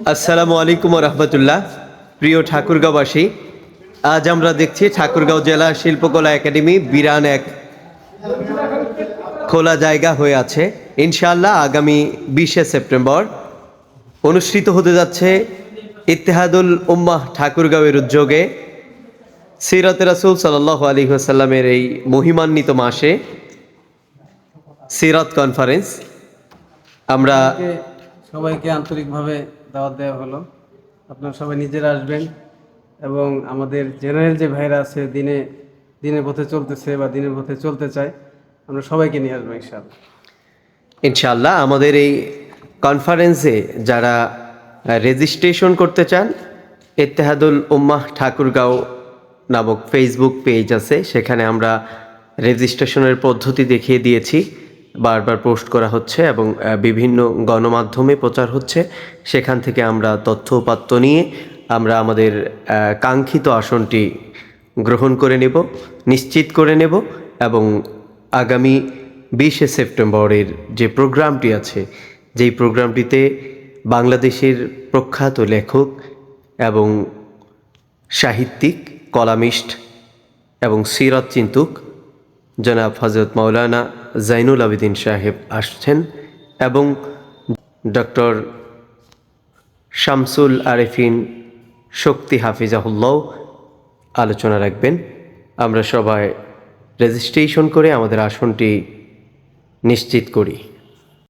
আসসালামু আলাইকুম রহমতুল্লাহ। প্রিয় ঠাকুরগাঁওবাসী, আজ আমরা দেখছি ঠাকুরগাঁও জেলা শিল্পকলা একাডেমি বিরান এক খোলা জায়গা হয়ে আছে। ইনশাআল্লাহ আগামী 20শে সেপ্টেম্বর অনুষ্ঠিত হতে যাচ্ছে ইত্তেহাদুল উম্মাহ ঠাকুরগাঁওয়ের উদ্যোগে সিরাতে রাসূল সাল্লাল্লাহু আলাইহি ওয়াসাল্লামের এই মহিমান্বিত মাসে সিরাত কনফারেন্স। আমরা সবাইকে আন্তরিকভাবে দাওয়াত দেওয়া হলো। আপনারা সবাই নিজেরা আসবেন এবং আমাদের জেনারেল যে ভাইরা আছে দিনের পথে চলতেছে বা দিনের পথে চলতে চায়, আমরা সবাইকে নিয়ে আসবো ইনশাআল্লাহ আমাদের এই কনফারেন্সে যারা রেজিস্ট্রেশন করতে চান, ইত্তেহাদুল উম্মাহ ঠাকুরগাঁও নামক ফেসবুক পেজ আছে, সেখানে আমরা রেজিস্ট্রেশনের পদ্ধতি দেখিয়ে দিয়েছি, বারবার পোস্ট করা হচ্ছে এবং বিভিন্ন গণমাধ্যমে প্রচার হচ্ছে। সেখান থেকে আমরা তথ্য উপাত্ত নিয়ে আমরা আমাদের কাঙ্ক্ষিত আসনটি গ্রহণ করে নেব, নিশ্চিত করে নেব এবং আগামী 20শে সেপ্টেম্বরের যে প্রোগ্রামটি আছে, যেই প্রোগ্রামটিতে বাংলাদেশের প্রখ্যাত লেখক এবং সাহিত্যিক, কলামিস্ট এবং সিরাত চিন্তুক জনাব হযরত মাওলানা জাইনুল আবেদিন সাহেব আসছেন এবং ডক্টর শামসুল আরেফিন শক্তি হাফিজাহুল্লাহ আলোচনা রাখবেন। আমরা সবাই রেজিস্ট্রেশন করে আমাদের আসনটি নিশ্চিত করি।